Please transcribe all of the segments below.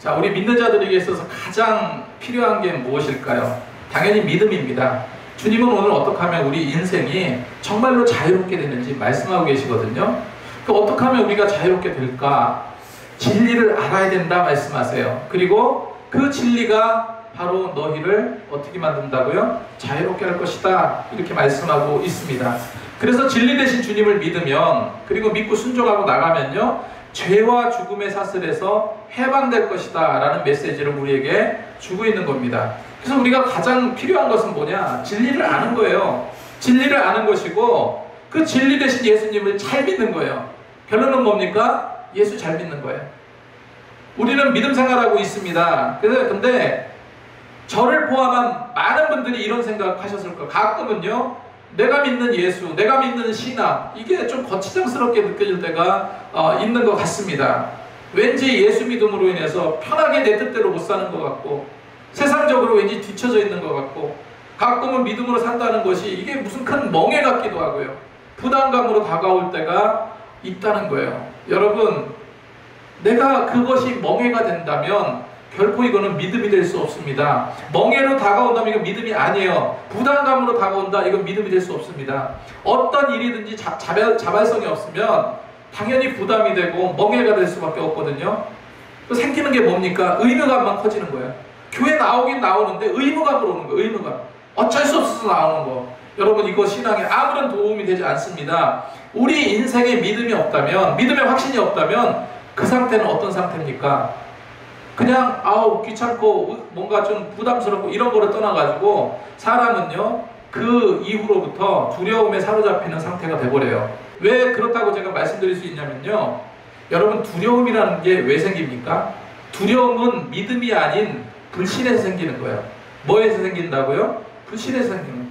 자, 우리 믿는 자들에게 있어서 가장 필요한 게 무엇일까요? 당연히 믿음입니다. 주님은 오늘 어떻게 하면 우리 인생이 정말로 자유롭게 되는지 말씀하고 계시거든요. 어떻게 하면 우리가 자유롭게 될까? 진리를 알아야 된다 말씀하세요. 그리고 그 진리가 바로 너희를 어떻게 만든다고요? 자유롭게 할 것이다, 이렇게 말씀하고 있습니다. 그래서 진리 되신 주님을 믿으면, 그리고 믿고 순종하고 나가면요, 죄와 죽음의 사슬에서 해방될 것이다 라는 메시지를 우리에게 주고 있는 겁니다. 그래서 우리가 가장 필요한 것은 뭐냐? 진리를 아는 거예요. 진리를 아는 것이고, 그 진리 되신 예수님을 잘 믿는 거예요. 결론은 뭡니까? 예수 잘 믿는 거예요. 우리는 믿음 생활하고 있습니다. 근데 저를 포함한 많은 분들이 이런 생각하셨을 거예요. 가끔은요, 내가 믿는 예수, 내가 믿는 신앙, 이게 좀 거치장스럽게 느껴질 때가 있는 것 같습니다. 왠지 예수 믿음으로 인해서 편하게 내 뜻대로 못 사는 것 같고, 세상적으로 왠지 뒤처져 있는 것 같고, 가끔은 믿음으로 산다는 것이 이게 무슨 큰 멍해 같기도 하고요. 부담감으로 다가올 때가 있다는 거예요. 여러분, 내가 그것이 멍해가 된다면 결코 이거는 믿음이 될 수 없습니다. 멍해로 다가온다면 이건 믿음이 아니에요. 부담감으로 다가온다, 이건 믿음이 될 수 없습니다. 어떤 일이든지 자발성이 없으면 당연히 부담이 되고 멍해가 될 수밖에 없거든요. 또 생기는 게 뭡니까? 의무감만 커지는 거예요. 교회 나오긴 나오는데 의무감으로 오는 거예요. 의무감. 어쩔 수 없어서 나오는 거. 여러분, 이거 신앙에 아무런 도움이 되지 않습니다. 우리 인생에 믿음이 없다면, 믿음의 확신이 없다면 그 상태는 어떤 상태입니까? 그냥 귀찮고 뭔가 좀 부담스럽고 이런 거를 떠나가지고 사람은요, 그 이후로부터 두려움에 사로잡히는 상태가 돼버려요. 왜 그렇다고 제가 말씀드릴 수 있냐면요, 여러분, 두려움이라는 게 왜 생깁니까? 두려움은 믿음이 아닌 불신에서 생기는 거예요. 뭐에서 생긴다고요? 불신에서 생기는 거예요.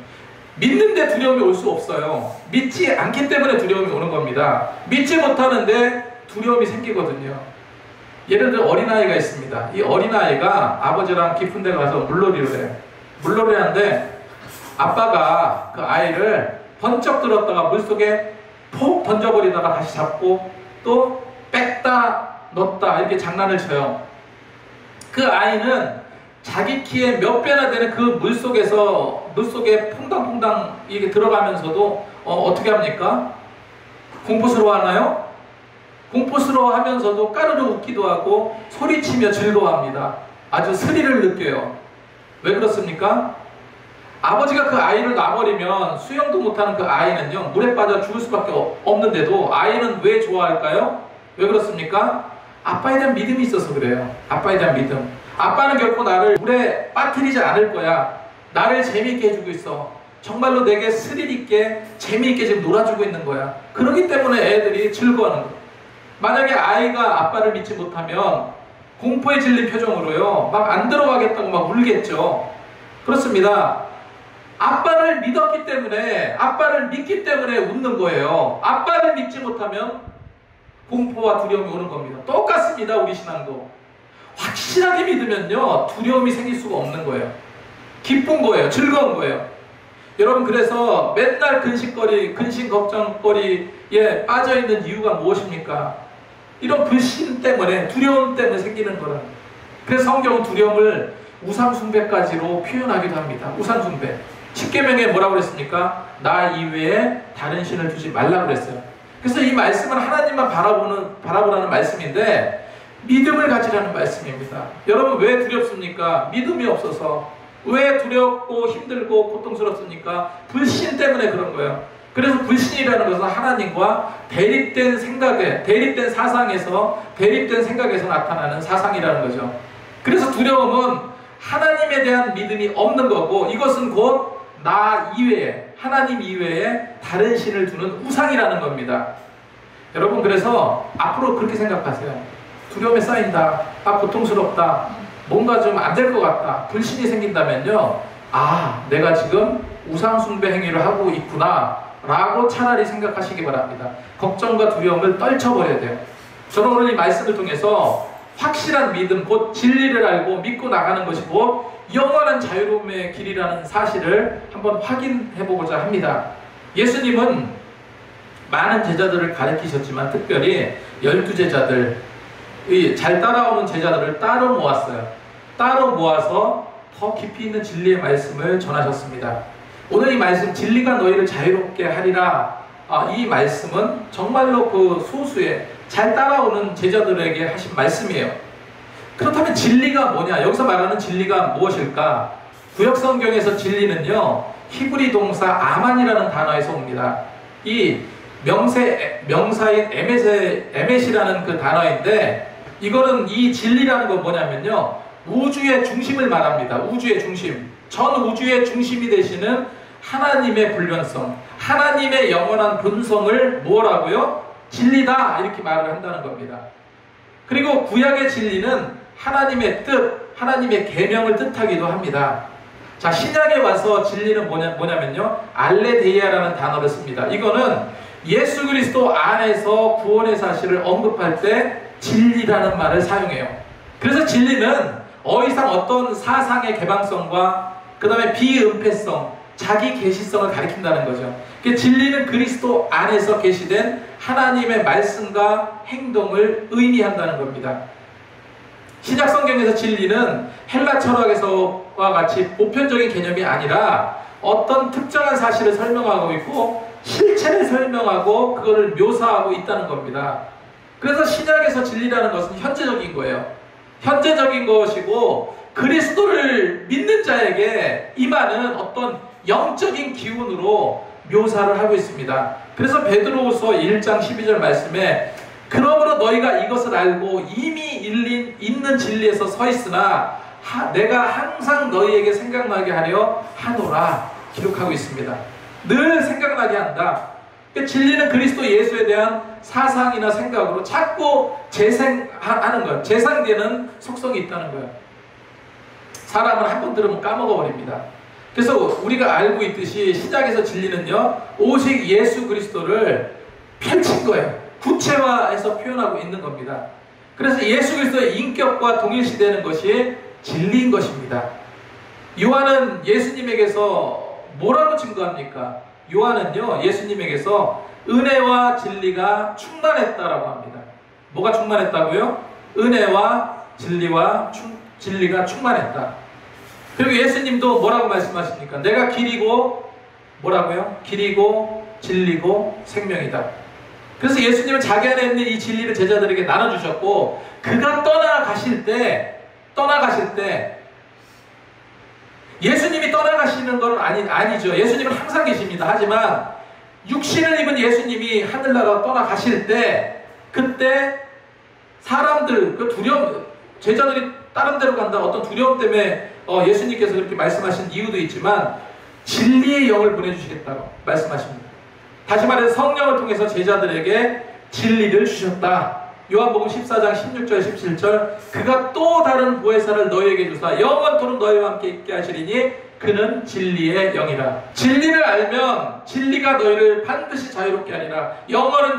믿는데 두려움이 올 수 없어요. 믿지 않기 때문에 두려움이 오는 겁니다. 믿지 못하는데 두려움이 생기거든요. 예를 들어 어린아이가 있습니다. 이 어린아이가 아버지랑 깊은 데 가서 물놀이를 해요. 물놀이를 하는데 아빠가 그 아이를 번쩍 들었다가 물속에 폭 던져버리다가 다시 잡고 또 뺐다 넣었다 이렇게 장난을 쳐요. 그 아이는 자기 키에 몇 배나 되는 그 물속에 퐁당퐁당 이게 들어가면서도 어떻게 합니까? 공포스러워 하나요? 공포스러워 하면서도 까르르 웃기도 하고 소리치며 즐거워합니다. 아주 스릴을 느껴요. 왜 그렇습니까? 아버지가 그 아이를 놔버리면 수영도 못하는 그 아이는요, 물에 빠져 죽을 수밖에 없는데도 아이는 왜 좋아할까요? 왜 그렇습니까? 아빠에 대한 믿음이 있어서 그래요. 아빠에 대한 믿음. 아빠는 결코 나를 물에 빠뜨리지 않을 거야. 나를 재미있게 해주고 있어. 정말로 내게 스릴 있게 재미있게 지금 놀아주고 있는 거야. 그렇기 때문에 애들이 즐거워하는 거야. 만약에 아이가 아빠를 믿지 못하면 공포에 질린 표정으로요, 막 안 들어가겠다고 막 울겠죠. 그렇습니다. 아빠를 믿었기 때문에, 아빠를 믿기 때문에 웃는 거예요. 아빠를 믿지 못하면 공포와 두려움이 오는 겁니다. 똑같습니다. 우리 신앙도. 확실하게 믿으면요, 두려움이 생길 수가 없는 거예요. 기쁜 거예요. 즐거운 거예요. 여러분, 그래서 맨날 근심 걱정거리에 빠져있는 이유가 무엇입니까? 이런 불신 때문에, 두려움 때문에 생기는 거라. 그래서 성경은 두려움을 우상숭배까지로 표현하기도 합니다. 우상숭배. 십계명에 뭐라고 그랬습니까? 나 이외에 다른 신을 두지 말라고 그랬어요. 그래서 이 말씀은 하나님만 바라보라는 말씀인데 믿음을 가지라는 말씀입니다. 여러분, 왜 두렵습니까? 믿음이 없어서. 왜 두렵고 힘들고 고통스럽습니까? 불신 때문에 그런 거예요. 그래서 불신이라는 것은 하나님과 대립된 생각에, 대립된 사상에서, 대립된 생각에서 나타나는 사상이라는 거죠. 그래서 두려움은 하나님에 대한 믿음이 없는 거고, 이것은 곧 나 이외에, 하나님 이외에 다른 신을 두는 우상이라는 겁니다. 여러분, 그래서 앞으로 그렇게 생각하세요. 두려움에 쌓인다. 고통스럽다. 뭔가 좀 안 될 것 같다. 불신이 생긴다면요, 내가 지금 우상숭배 행위를 하고 있구나 라고 차라리 생각하시기 바랍니다. 걱정과 두려움을 떨쳐버려야 돼요. 저는 오늘 이 말씀을 통해서 확실한 믿음, 곧 진리를 알고 믿고 나가는 것이 곧 영원한 자유로움의 길이라는 사실을 한번 확인해 보고자 합니다. 예수님은 많은 제자들을 가르치셨지만 특별히 12제자들, 이 잘 따라오는 제자들을 따로 모았어요. 따로 모아서 더 깊이 있는 진리의 말씀을 전하셨습니다. 오늘 이 말씀, 진리가 너희를 자유롭게 하리라, 이 말씀은 정말로 그 소수의 잘 따라오는 제자들에게 하신 말씀이에요. 그렇다면 진리가 뭐냐? 여기서 말하는 진리가 무엇일까? 구약 성경에서 진리는요, 히브리 동사 아만이라는 단어에서 옵니다. 이 명사인 에멧이라는 그 단어인데, 이거는 이 진리라는 건 뭐냐면요, 우주의 중심을 말합니다. 우주의 중심, 전 우주의 중심이 되시는 하나님의 불변성, 하나님의 영원한 본성을 뭐라고요? 진리다, 이렇게 말을 한다는 겁니다. 그리고 구약의 진리는 하나님의 뜻, 하나님의 계명을 뜻하기도 합니다. 자, 신약에 와서 진리는 뭐냐면요, 알레데이아라는 단어를 씁니다. 이거는 예수 그리스도 안에서 구원의 사실을 언급할 때 진리라는 말을 사용해요. 그래서 진리는 더 이상 어떤 사상의 개방성과 그 다음에 비은폐성, 자기 계시성을 가리킨다는 거죠. 진리는 그리스도 안에서 계시된 하나님의 말씀과 행동을 의미한다는 겁니다. 신약 성경에서 진리는 헬라 철학에서와 같이 보편적인 개념이 아니라 어떤 특정한 사실을 설명하고 있고 실체를 설명하고 그거를 묘사하고 있다는 겁니다. 그래서 신약에서 진리라는 것은 현재적인 거예요. 현재적인 것이고 그리스도를 믿는 자에게 임하는 어떤 영적인 기운으로 묘사를 하고 있습니다. 그래서 베드로후서 1장 12절 말씀에 그러므로 너희가 이것을 알고 이미 있는 진리에서 서 있으나 내가 항상 너희에게 생각나게 하려 하노라 기록하고 있습니다. 늘 생각나게 한다. 진리는 그리스도 예수에 대한 사상이나 생각으로 자꾸 재생하는 거예요. 재생되는 속성이 있다는 거예요. 사람은 한 번 들으면 까먹어버립니다. 그래서 우리가 알고 있듯이 시작에서 진리는요, 오직 예수 그리스도를 펼친 거예요. 구체화해서 표현하고 있는 겁니다. 그래서 예수 그리스도의 인격과 동일시되는 것이 진리인 것입니다. 요한은 예수님에게서 뭐라고 증거합니까? 요한은요, 예수님에게서 은혜와 진리가 충만했다라고 합니다. 뭐가 충만했다고요? 은혜와 진리가 충만했다. 그리고 예수님도 뭐라고 말씀하십니까? 내가 길이고 뭐라고요? 길이고 진리고 생명이다. 그래서 예수님은 자기 안에 있는 이 진리를 제자들에게 나눠주셨고, 그가 떠나가실 때 예수님이 떠나가시는 건 아니죠. 예수님은 항상 계십니다. 하지만 육신을 입은 예수님이 하늘나라 떠나가실 때, 그때 사람들, 그 두려움, 제자들이 다른 데로 간다, 어떤 두려움 때문에 예수님께서 그렇게 말씀하신 이유도 있지만 진리의 영을 보내주시겠다고 말씀하십니다. 다시 말해서 성령을 통해서 제자들에게 진리를 주셨다. 요한복음 14장 16절 17절 그가 또 다른 보혜사를 너희에게 주사 영원토록 너희와 함께 있게 하시리니 그는 진리의 영이라. 진리를 알면 진리가 너희를 반드시 자유롭게 하리라. 영원한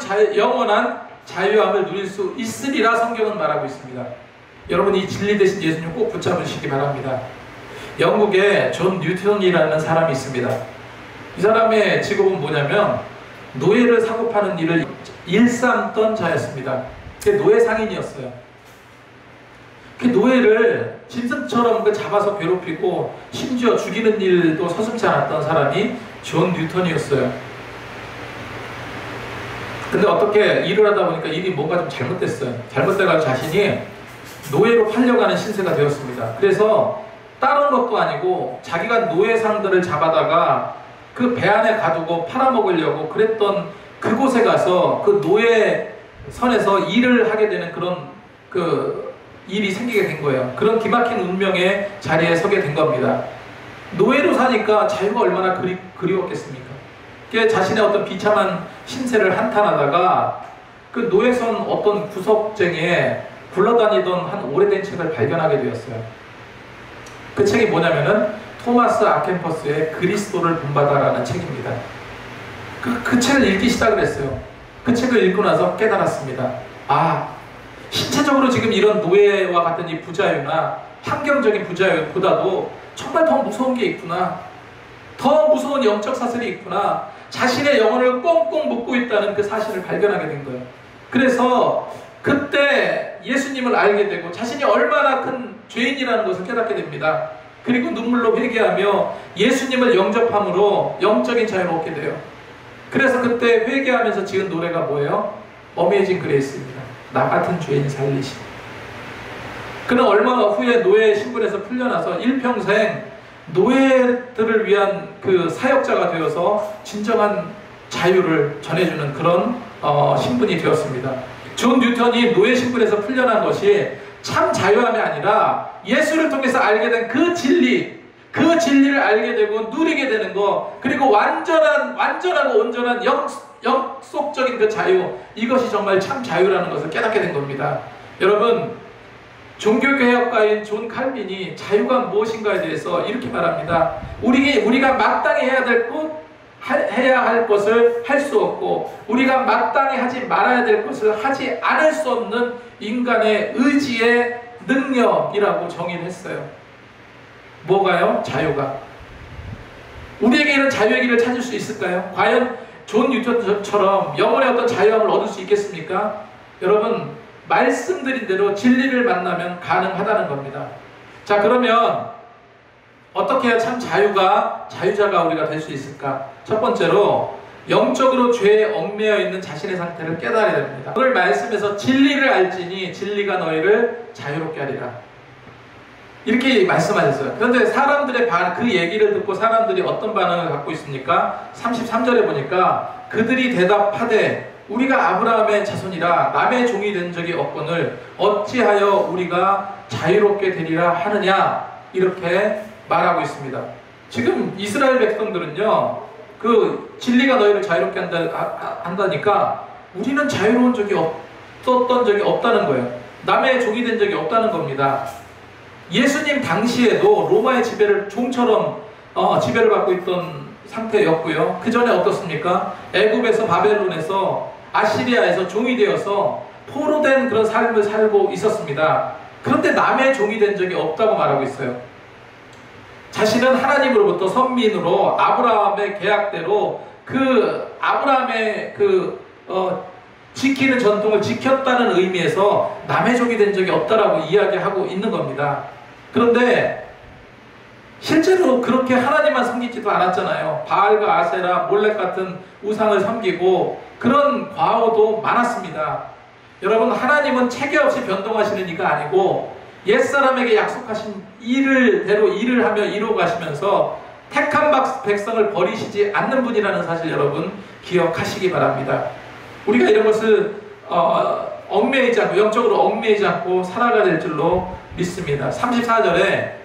자유함을 누릴 수 있으리라 성경은 말하고 있습니다. 여러분, 이 진리 되신 예수님 꼭 붙잡으시기 바랍니다. 영국에 존 뉴턴이라는 사람이 있습니다. 이 사람의 직업은 뭐냐면 노예를 사고 파는 일을 일삼던 자였습니다. 노예 상인이었어요. 그 노예를 짐승처럼 잡아서 괴롭히고 심지어 죽이는 일도 서슴지 않았던 사람이 존 뉴턴이었어요. 근데 어떻게 일을 하다 보니까 일이 뭔가 좀 잘못됐어요. 잘못돼가지고 자신이 노예로 팔려가는 신세가 되었습니다. 그래서 다른 것도 아니고 자기가 노예상들을 잡아다가 그 배 안에 가두고 팔아먹으려고 그랬던 그곳에 가서 그 노예선에서 일을 하게 되는 그런 일이 생기게 된 거예요. 그런 기막힌 운명의 자리에 서게 된 겁니다. 노예로 사니까 자유가 얼마나 그리웠겠습니까? 자신의 어떤 비참한 신세를 한탄하다가 그 노예선 어떤 구석쟁이에 굴러다니던 한 오래된 책을 발견하게 되었어요. 그 책이 뭐냐면은 토마스 아켄퍼스의 그리스도를 본받아라는 책입니다. 그 책을 읽기 시작을 했어요. 그 책을 읽고 나서 깨달았습니다. 신체적으로 지금 이런 노예와 같은 이 부자유나 환경적인 부자유보다도 정말 더 무서운 게 있구나. 더 무서운 영적 사슬이 있구나. 자신의 영혼을 꽁꽁 묶고 있다는 그 사실을 발견하게 된 거예요. 그래서 그때 예수님을 알게 되고 자신이 얼마나 큰 죄인이라는 것을 깨닫게 됩니다. 그리고 눈물로 회개하며 예수님을 영접함으로 영적인 자유를 얻게 돼요. 그래서 그때 회개하면서 지은 노래가 뭐예요? 어메이징 그레이스입니다. 나 같은 죄인 살리심. 그는 얼마 후에 노예 신분에서 풀려나서 일평생 노예들을 위한 그 사역자가 되어서 진정한 자유를 전해주는 그런 신분이 되었습니다. 존 뉴턴이 노예 신분에서 풀려난 것이 참 자유함이 아니라 예수를 통해서 알게 된 그 진리, 그 진리를 알게 되고 누리게 되는 것, 그리고 완전하고 온전한 영속적인 그 자유, 이것이 정말 참 자유라는 것을 깨닫게 된 겁니다. 여러분, 종교개혁가인 존 칼빈이 자유가 무엇인가에 대해서 이렇게 말합니다. 우리가 마땅히 해야 할 것을 할 수 없고, 우리가 마땅히 하지 말아야 될 것을 하지 않을 수 없는 인간의 의지의 능력이라고 정의를 했어요. 뭐가요? 자유가. 우리에게 이런 자유의 길을 찾을 수 있을까요? 과연 존 뉴턴처럼 영혼의 어떤 자유함을 얻을 수 있겠습니까? 여러분, 말씀드린 대로 진리를 만나면 가능하다는 겁니다. 자, 그러면 어떻게 해야 참 자유자가 우리가 될 수 있을까? 첫 번째로 영적으로 죄에 얽매여 있는 자신의 상태를 깨달아야 됩니다. 오늘 말씀에서 진리를 알지니 진리가 너희를 자유롭게 하리라, 이렇게 말씀하셨어요. 그런데 사람들의 그 얘기를 듣고 사람들이 어떤 반응을 갖고 있습니까? 33절에 보니까 그들이 대답하되 우리가 아브라함의 자손이라 남의 종이 된 적이 없거늘 어찌하여 우리가 자유롭게 되리라 하느냐, 이렇게 말하고 있습니다. 지금 이스라엘 백성들은요, 그 진리가 너희를 자유롭게 한다니까 우리는 자유로운 적이 없었던 적이 없다는 거예요. 남의 종이 된 적이 없다는 겁니다. 예수님 당시에도 로마의 지배를 종처럼 지배를 받고 있던 상태였고요. 그 전에 어떻습니까? 애굽에서, 바벨론에서, 아시리아에서 종이 되어서 포로된 그런 삶을 살고 있었습니다. 그런데 남의 종이 된 적이 없다고 말하고 있어요. 자신은 하나님으로부터 선민으로 아브라함의 계약대로 그 아브라함의 지키는 전통을 지켰다는 의미에서 남의 종이 된 적이 없다라고 이야기하고 있는 겁니다. 그런데 실제로 그렇게 하나님만 섬기지도 않았잖아요. 바알과 아세라, 몰렉 같은 우상을 섬기고 그런 과오도 많았습니다. 여러분, 하나님은 체계 없이 변동하시는 이가 아니고 옛사람에게 약속하신 일대로 일을 하며 이루어 가시면서 택한 백성을 버리시지 않는 분이라는 사실 여러분 기억하시기 바랍니다. 우리가 이런 것을 얽매이지 않고, 영적으로 얽매이지 않고 살아가야 될 줄로 믿습니다. 34절에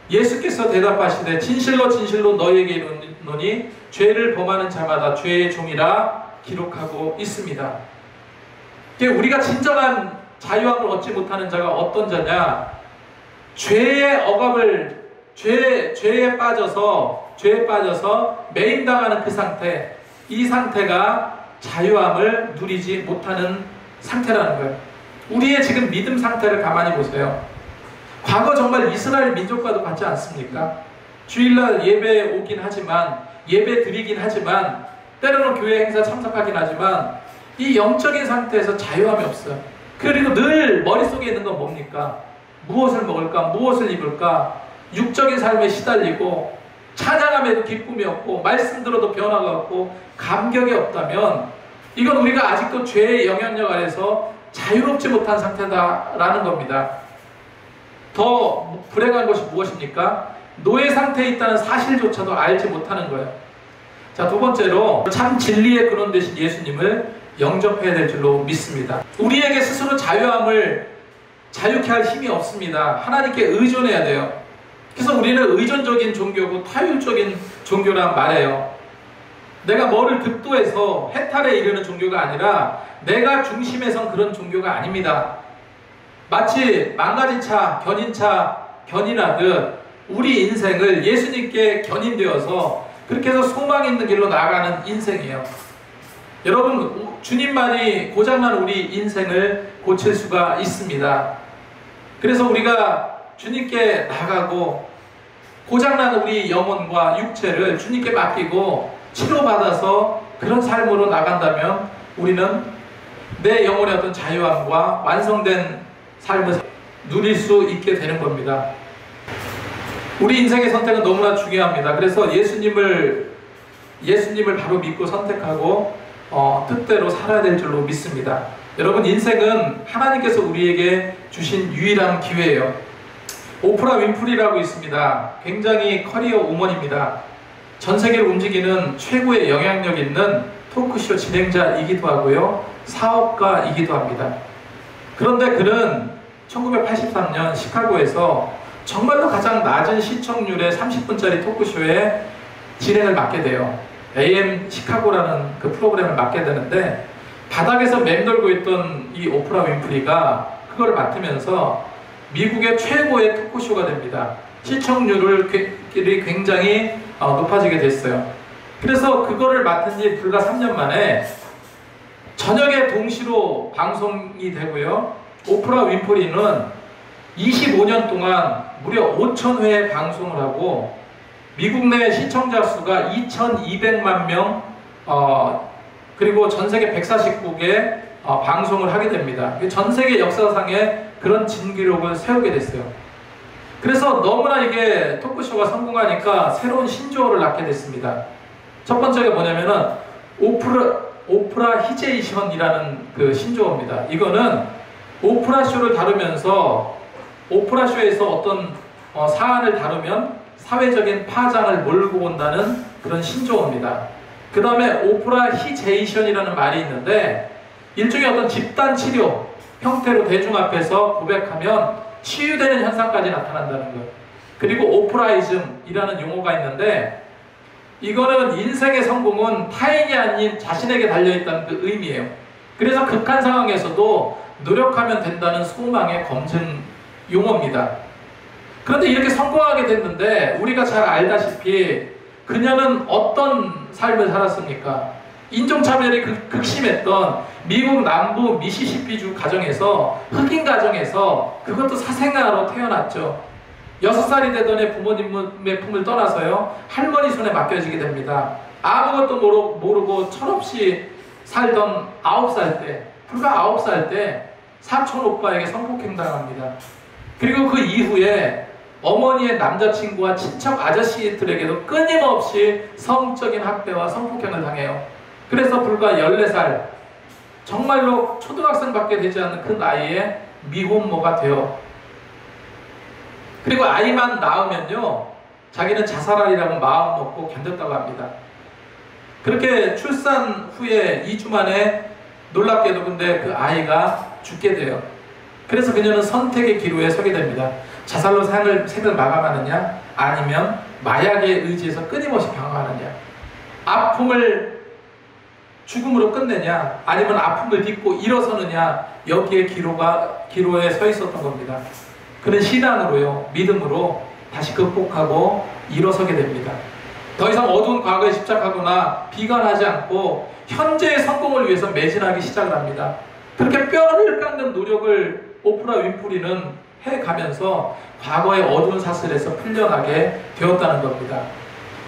예수께서 대답하시되 진실로 진실로 너희에게 이르노니 죄를 범하는 자마다 죄의 종이라 기록하고 있습니다. 우리가 진정한 자유함을 얻지 못하는 자가 어떤 자냐? 죄의 억압을, 죄에 빠져서 매임당하는 그 상태, 이 상태가 자유함을 누리지 못하는 상태라는 거예요. 우리의 지금 믿음 상태를 가만히 보세요. 과거 정말 이스라엘 민족과도 같지 않습니까? 주일날 예배 오긴 하지만, 예배 드리긴 하지만, 때로는 교회 행사 참석하긴 하지만 이 영적인 상태에서 자유함이 없어요. 그리고 늘 머릿속에 있는 건 뭡니까? 무엇을 먹을까? 무엇을 입을까? 육적인 삶에 시달리고 찬양함에도 기쁨이 없고 말씀 들어도 변화가 없고 감격이 없다면 이건 우리가 아직도 죄의 영향력 아래서 자유롭지 못한 상태다라는 겁니다. 더 불행한 것이 무엇입니까? 노예 상태에 있다는 사실조차도 알지 못하는 거예요. 자, 두 번째로 참 진리의 근원 되신 예수님을 영접해야 될 줄로 믿습니다. 우리에게 스스로 자유케 할 힘이 없습니다. 하나님께 의존해야 돼요. 그래서 우리는 의존적인 종교고 타율적인 종교란 말해요. 내가 뭐를 득도해서 해탈에 이르는 종교가 아니라 내가 중심에 선 그런 종교가 아닙니다. 마치 망가진 견인하듯 우리 인생을 예수님께 견인되어서 그렇게 해서 소망 있는 길로 나아가는 인생이에요. 여러분, 주님만이 고장난 우리 인생을 고칠 수가 있습니다. 그래서 우리가 주님께 나가고 고장난 우리 영혼과 육체를 주님께 맡기고 치료받아서 그런 삶으로 나간다면 우리는 내 영혼의 어떤 자유함과 완성된 삶을 누릴 수 있게 되는 겁니다. 우리 인생의 선택은 너무나 중요합니다. 그래서 예수님을 바로 믿고 선택하고 뜻대로 살아야 될 줄로 믿습니다. 여러분, 인생은 하나님께서 우리에게 주신 유일한 기회예요. 오프라 윈프리라고 있습니다. 굉장히 커리어 우먼입니다. 전 세계를 움직이는 최고의 영향력 있는 토크쇼 진행자이기도 하고요, 사업가이기도 합니다. 그런데 그는 1983년 시카고에서 정말로 가장 낮은 시청률의 30분짜리 토크쇼에 진행을 맡게 돼요. AM 시카고라는 그 프로그램을 맡게 되는데, 바닥에서 맴돌고 있던 이 오프라 윈프리가 그걸 맡으면서 미국의 최고의 토크쇼가 됩니다. 시청률이 굉장히 높아지게 됐어요. 그래서 그거를 맡은 지 불과 3년 만에 저녁에 동시로 방송이 되고요, 오프라 윈프리는 25년 동안 무려 5,000회 방송을 하고 미국 내 시청자 수가 2,200만 명, 그리고 전 세계 140국에 방송을 하게 됩니다. 전 세계 역사상에 그런 진기록을 세우게 됐어요. 그래서 너무나 이게 토크쇼가 성공하니까 새로운 신조어를 낳게 됐습니다. 첫 번째가 뭐냐면은 오프라 히제이션이라는 그 신조어입니다. 이거는 오프라 쇼를 다루면서 오프라 쇼에서 어떤 사안을 다루면 사회적인 파장을 몰고 온다는 그런 신조어입니다. 그 다음에 오프라 히제이션이라는 말이 있는데, 일종의 어떤 집단 치료 형태로 대중 앞에서 고백하면 치유되는 현상까지 나타난다는 것. 그리고 오프라이즘이라는 용어가 있는데, 이거는 인생의 성공은 타인이 아닌 자신에게 달려있다는 그 의미예요. 그래서 극한 상황에서도 노력하면 된다는 소망의 검증 용어입니다. 그런데 이렇게 성공하게 됐는데, 우리가 잘 알다시피 그녀는 어떤 삶을 살았습니까? 인종차별이 극심했던 미국 남부 미시시피주 가정에서, 흑인 가정에서, 그것도 사생아로 태어났죠. 6살이 되던 해 부모님의 품을 떠나서요, 할머니 손에 맡겨지게 됩니다. 아무것도 모르고 철없이 살던 9살 때, 불과 9살 때 사촌 오빠에게 성폭행당합니다. 그리고 그 이후에 어머니의 남자친구와 친척 아저씨들에게도 끊임없이 성적인 학대와 성폭행을 당해요. 그래서 불과 14살, 정말로 초등학생밖에 되지 않는 그 나이에 미혼모가 돼요. 그리고 아이만 낳으면요, 자기는 자살하리라고 마음 먹고 견뎠다고 합니다. 그렇게 출산 후에 2주 만에 놀랍게도 근데 그 아이가 죽게 돼요. 그래서 그녀는 선택의 기로에 서게 됩니다. 자살로 생을 마감하느냐, 아니면 마약에 의지해서 끊임없이 방황하느냐, 아픔을 죽음으로 끝내냐, 아니면 아픔을 딛고 일어서느냐, 여기에 기로에 서 있었던 겁니다. 그는 신앙으로요, 믿음으로 다시 극복하고 일어서게 됩니다. 더 이상 어두운 과거에 집착하거나 비관하지 않고 현재의 성공을 위해서 매진하기 시작을 합니다. 그렇게 뼈를 깎는 노력을 오프라 윈프리는 해가면서 과거의 어두운 사슬에서 풀려나게 되었다는 겁니다.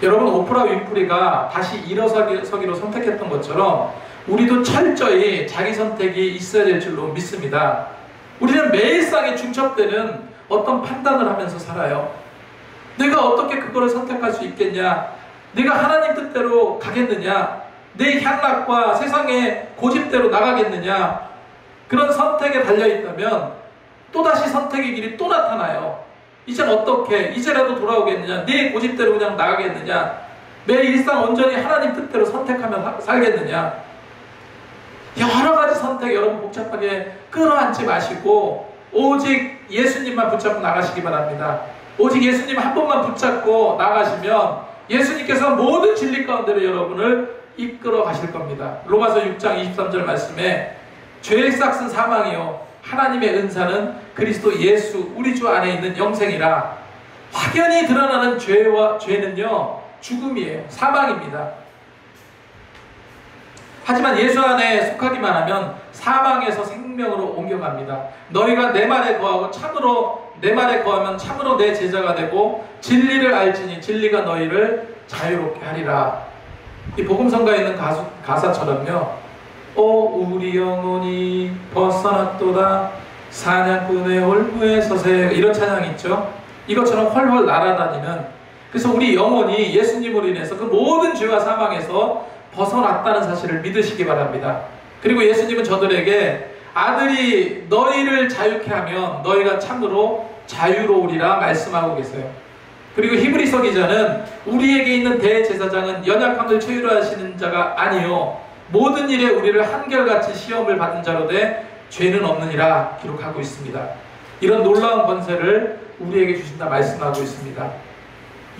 여러분, 오프라 윈프리가 다시 일어서기로 선택했던 것처럼 우리도 철저히 자기 선택이 있어야 될 줄로 믿습니다. 우리는 매일상에 중첩되는 어떤 판단을 하면서 살아요. 내가 어떻게 그거를 선택할 수 있겠냐? 내가 하나님 뜻대로 가겠느냐? 내 향락과 세상의 고집대로 나가겠느냐? 그런 선택에 달려있다면 또다시 선택의 길이 또 나타나요. 이젠 어떻게? 이제라도 돌아오겠느냐? 내 고집대로 그냥 나가겠느냐? 내 일상 온전히 하나님 뜻대로 선택하며 살겠느냐? 여러 가지 선택, 여러분 복잡하게 끌어안지 마시고 오직 예수님만 붙잡고 나가시기 바랍니다. 오직 예수님 한 번만 붙잡고 나가시면 예수님께서 모든 진리 가운데로 여러분을 이끌어 가실 겁니다. 로마서 6장 23절 말씀에 죄의 싹은 사망이요 하나님의 은사는 그리스도 예수 우리 주 안에 있는 영생이라. 확연히 드러나는 죄는요 죽음이에요. 사망입니다. 하지만 예수 안에 속하기만 하면 사망에서 생명으로 옮겨갑니다. 너희가 내 말에 거하고 참으로 내 말에 거하면 참으로 내 제자가 되고 진리를 알지니 진리가 너희를 자유롭게 하리라. 이 복음성가에 있는 가사처럼요, 우리 영혼이 벗어났도다 사냥꾼의 홀무에 서세. 이런 찬양이 있죠. 이것처럼 훨훨 날아다니는, 그래서 우리 영혼이 예수님으로 인해서 그 모든 죄와 사망에서 벗어났다는 사실을 믿으시기 바랍니다. 그리고 예수님은 저들에게 아들이 너희를 자유케 하면 너희가 참으로 자유로우리라 말씀하고 계세요. 그리고 히브리서 기자는 우리에게 있는 대제사장은 연약함을 체휼하시는 자가 아니요 모든 일에 우리를 한결같이 시험을 받은 자로 돼 죄는 없느니라 기록하고 있습니다. 이런 놀라운 권세를 우리에게 주신다 말씀하고 있습니다.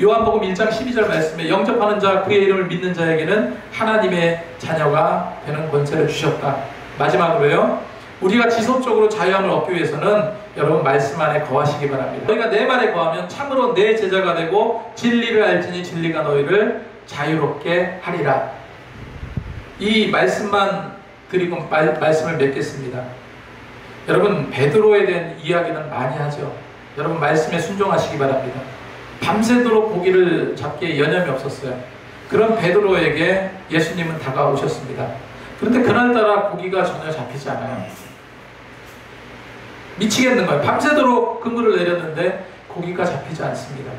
요한복음 1장 12절 말씀에 영접하는 자 그의 이름을 믿는 자에게는 하나님의 자녀가 되는 권세를 주셨다. 마지막으로요, 우리가 지속적으로 자유함을 얻기 위해서는 여러분 말씀 안에 거하시기 바랍니다. 너희가 내 말에 거하면 참으로 내 제자가 되고 진리를 알지니 진리가 너희를 자유롭게 하리라. 이 말씀만 드리고 말씀을 맺겠습니다. 여러분, 베드로에 대한 이야기는 많이 하죠. 여러분 말씀에 순종하시기 바랍니다. 밤새도록 고기를 잡기에 여념이 없었어요. 그런 베드로에게 예수님은 다가오셨습니다. 그런데 그날따라 고기가 전혀 잡히지 않아요. 미치겠는 거예요. 밤새도록 그물을 내렸는데 고기가 잡히지 않습니다.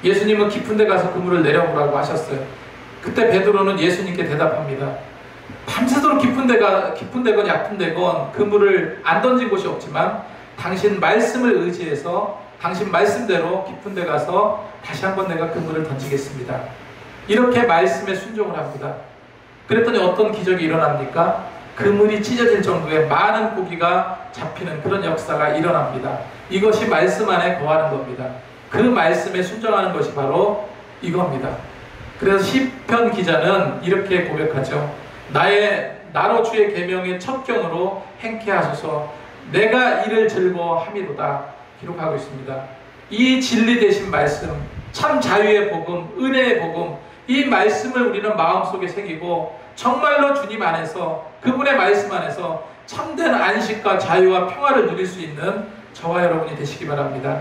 예수님은 깊은 데 가서 그물을 내려보라고 하셨어요. 그때 베드로는 예수님께 대답합니다. 밤새도록 깊은 데건 얕은 데건 그물을 안 던진 곳이 없지만 당신 말씀을 의지해서 당신 말씀대로 깊은 데 가서 다시 한번 내가 그물을 던지겠습니다. 이렇게 말씀에 순종을 합니다. 그랬더니 어떤 기적이 일어납니까? 그물이 찢어질 정도의 많은 고기가 잡히는 그런 역사가 일어납니다. 이것이 말씀 안에 거하는 겁니다. 그 말씀에 순종하는 것이 바로 이겁니다. 그래서 시편 기자는 이렇게 고백하죠. 나로 주의 계명의 첫 경으로 행케 하소서 내가 이를 즐거워함이로다 기록하고 있습니다. 이 진리 되신 말씀, 참 자유의 복음, 은혜의 복음, 이 말씀을 우리는 마음속에 새기고 정말로 주님 안에서 그분의 말씀 안에서 참된 안식과 자유와 평화를 누릴 수 있는 저와 여러분이 되시기 바랍니다.